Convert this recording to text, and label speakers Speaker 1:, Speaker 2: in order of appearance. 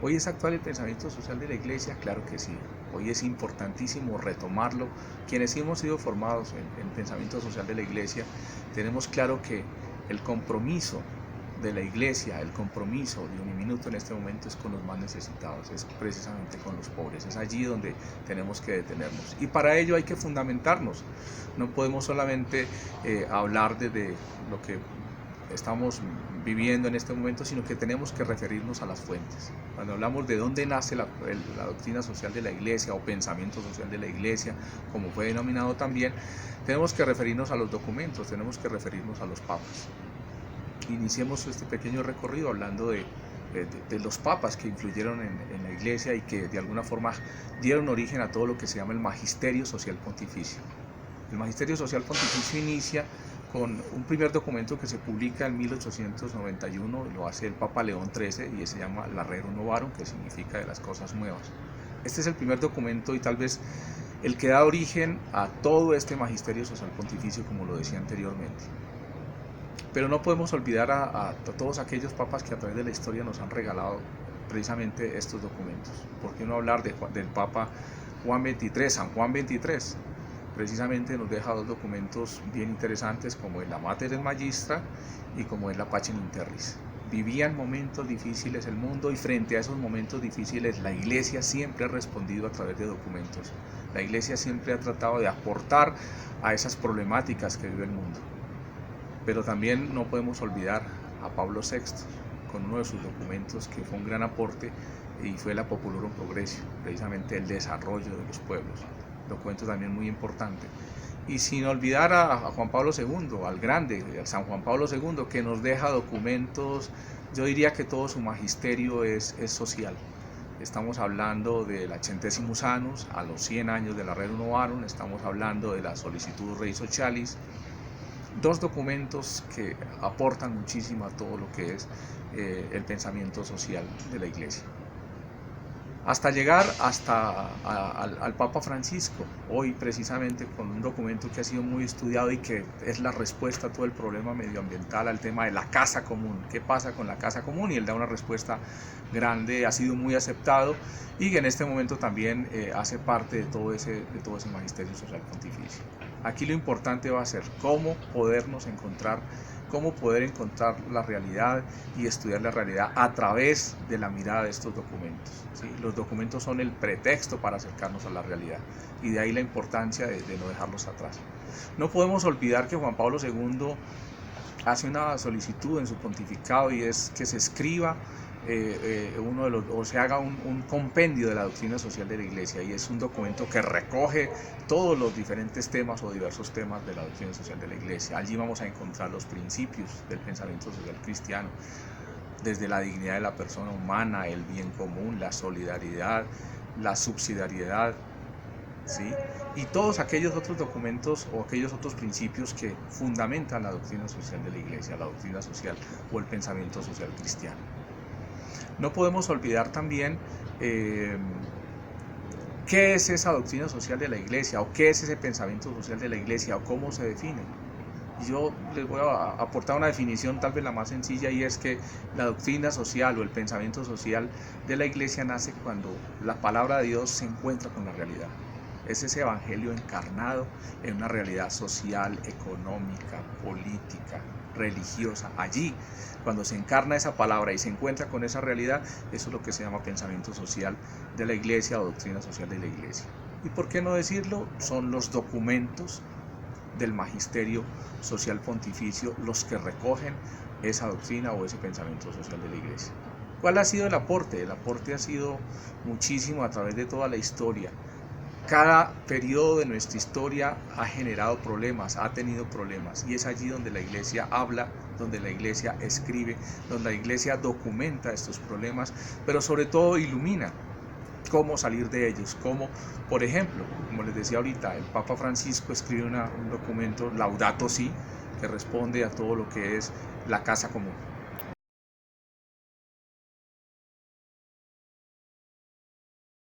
Speaker 1: ¿Hoy es actual el pensamiento social de la Iglesia? Claro que sí. Hoy es importantísimo retomarlo. Quienes hemos sido formados en pensamiento social de la Iglesia, tenemos claro que el compromiso de la Iglesia, el compromiso de Uniminuto en este momento es con los más necesitados, es precisamente con los pobres. Es allí donde tenemos que detenernos. Y para ello hay que fundamentarnos. No podemos solamente hablar desde lo que estamos viviendo en este momento, sino que tenemos que referirnos a las fuentes. Cuando hablamos de dónde nace la doctrina social de la Iglesia o pensamiento social de la Iglesia, como fue denominado también, tenemos que referirnos a los documentos, tenemos que referirnos a los papas. Iniciemos este pequeño recorrido hablando de los papas que influyeron en la Iglesia y que de alguna forma dieron origen a todo lo que se llama el Magisterio Social Pontificio. El Magisterio Social Pontificio inicia con un primer documento que se publica en 1891, lo hace el Papa León XIII y se llama la Rerum Novarum, que significa de las cosas nuevas. Este es el primer documento y tal vez el que da origen a todo este Magisterio Social Pontificio, como lo decía anteriormente. Pero no podemos olvidar a todos aquellos papas que a través de la historia nos han regalado precisamente estos documentos. ¿Por qué no hablar del Papa Juan XXIII, San Juan XXIII? Precisamente nos deja dos documentos bien interesantes, como el la Mater Magistra y como es la Pacem in Terris. Vivían momentos difíciles el mundo y frente a esos momentos difíciles la Iglesia siempre ha respondido a través de documentos. La Iglesia siempre ha tratado de aportar a esas problemáticas que vive el mundo. Pero también no podemos olvidar a Pablo VI con uno de sus documentos que fue un gran aporte y fue la Populorum Progressio, precisamente el desarrollo de los pueblos. Documento también muy importante. Y sin olvidar a Juan Pablo II, al grande, al San Juan Pablo II, que nos deja documentos, yo diría que todo su magisterio es social. Estamos hablando de la Centesimus Annus, a los 100 años de la Rerum Novarum, estamos hablando de la Solicitud Rei Socialis, dos documentos que aportan muchísimo a todo lo que es el pensamiento social de la Iglesia. Hasta llegar al Papa Francisco, hoy precisamente con un documento que ha sido muy estudiado y que es la respuesta a todo el problema medioambiental, al tema de la casa común, qué pasa con la casa común, y él da una respuesta grande, ha sido muy aceptado y que en este momento también hace parte de todo ese magisterio social pontificio. Aquí lo importante va a ser cómo podernos encontrar, cómo poder encontrar la realidad y estudiar la realidad a través de la mirada de estos documentos. ¿Sí? Los documentos son el pretexto para acercarnos a la realidad y de ahí la importancia de no dejarlos atrás. No podemos olvidar que Juan Pablo II hace una solicitud en su pontificado y es que se escriba o se haga un compendio de la doctrina social de la Iglesia, y es un documento que recoge todos los diferentes temas o diversos temas de la doctrina social de la Iglesia. Allí vamos a encontrar los principios del pensamiento social cristiano, desde la dignidad de la persona humana, el bien común, la solidaridad, la subsidiariedad, ¿sí? Y todos aquellos otros documentos o aquellos otros principios que fundamentan la doctrina social de la Iglesia, la doctrina social o el pensamiento social cristiano. No podemos olvidar también qué es esa doctrina social de la Iglesia o qué es ese pensamiento social de la Iglesia o cómo se define. Yo les voy a aportar una definición tal vez la más sencilla, y es que la doctrina social o el pensamiento social de la Iglesia nace cuando la palabra de Dios se encuentra con la realidad. Es ese evangelio encarnado en una realidad social, económica, política, religiosa. Allí, cuando se encarna esa palabra y se encuentra con esa realidad, eso es lo que se llama pensamiento social de la Iglesia o doctrina social de la Iglesia. ¿Y por qué no decirlo? Son los documentos del Magisterio Social Pontificio los que recogen esa doctrina o ese pensamiento social de la Iglesia. ¿Cuál ha sido el aporte? El aporte ha sido muchísimo a través de toda la historia. Cada periodo de nuestra historia ha generado problemas, ha tenido problemas, y es allí donde la Iglesia habla, donde la Iglesia escribe, donde la Iglesia documenta estos problemas, pero sobre todo ilumina cómo salir de ellos, como por ejemplo, como les decía ahorita, el Papa Francisco escribe un documento, Laudato Si, que responde a todo lo que es la casa común.